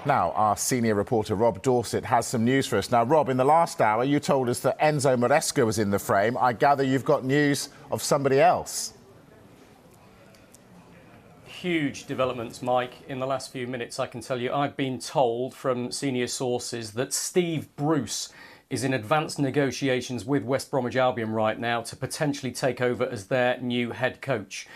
Now, our senior reporter Rob Dorset has some news for us. Now, Rob, in the last hour, you told us that Enzo Maresca was in the frame. I gather you've got news of somebody else. Huge developments, Mike. In the last few minutes, I can tell you, I've been told from senior sources that Steve Bruce is in advanced negotiations with West Bromwich Albion right now to potentially take over as their new head coach.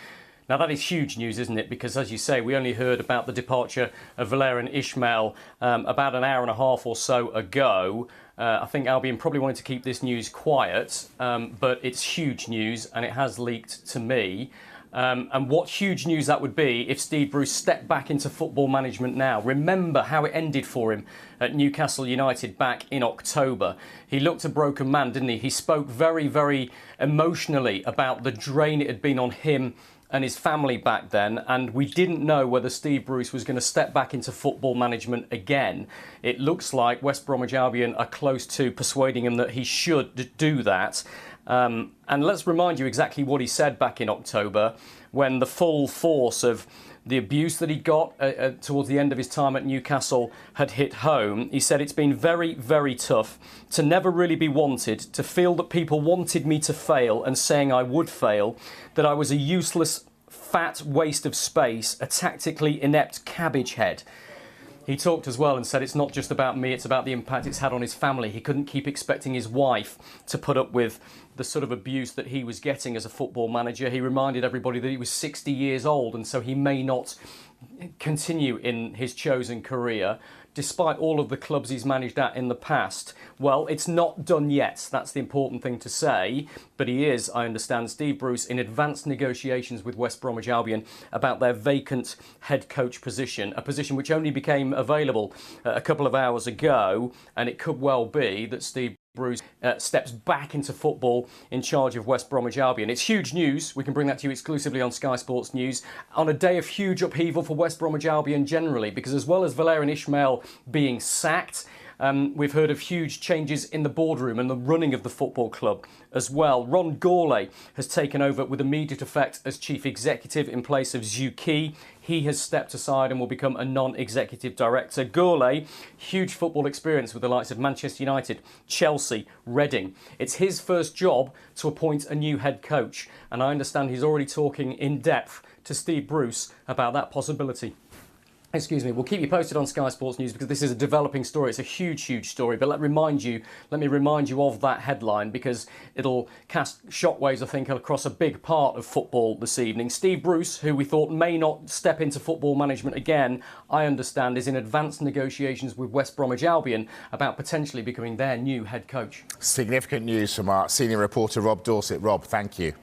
Now, that is huge news, isn't it? Because, as you say, we only heard about the departure of Valerian Ismael about an hour and a half or so ago. I think Albion probably wanted to keep this news quiet, but it's huge news and it has leaked to me. And what huge news that would be if Steve Bruce stepped back into football management now. Remember how it ended for him at Newcastle United back in October. He looked a broken man, didn't he? He spoke very, very emotionally about the drain it had been on him and his family back then, and we didn't know whether Steve Bruce was going to step back into football management again. It looks like West Bromwich Albion are close to persuading him that he should do that. And let's remind you exactly what he said back in October when the full force of the abuse that he got towards the end of his time at Newcastle had hit home. He said, "It's been very, very tough to never really be wanted, to feel that people wanted me to fail and saying I would fail, that I was a useless, fat waste of space, a tactically inept cabbage head." He talked as well and said it's not just about me, it's about the impact it's had on his family. He couldn't keep expecting his wife to put up with the sort of abuse that he was getting as a football manager. He reminded everybody that he was 60 years old and so he may not continue in his chosen career, despite all of the clubs he's managed at in the past. Well, it's not done yet. That's the important thing to say. But he is, I understand, Steve Bruce, in advanced negotiations with West Bromwich Albion about their vacant head coach position, a position which only became available a couple of hours ago. And it could well be that Steve Bruce steps back into football in charge of West Bromwich Albion. It's huge news. We can bring that to you exclusively on Sky Sports News on a day of huge upheaval for West Bromwich Albion generally, because as well as Valerian Ismael being sacked, we've heard of huge changes in the boardroom and the running of the football club as well. Ron Gourlay has taken over with immediate effect as chief executive in place of Zhu Qi. He has stepped aside and will become a non-executive director. Gourlay, huge football experience with the likes of Manchester United, Chelsea, Reading. It's his first job to appoint a new head coach, and I understand he's already talking in depth to Steve Bruce about that possibility. Excuse me, we'll keep you posted on Sky Sports News because this is a developing story. It's a huge, huge story. But let me remind you of that headline because it'll cast shockwaves, I think, across a big part of football this evening. Steve Bruce, who we thought may not step into football management again, I understand is in advanced negotiations with West Bromwich Albion about potentially becoming their new head coach. Significant news from our senior reporter Rob Dorset. Rob, thank you.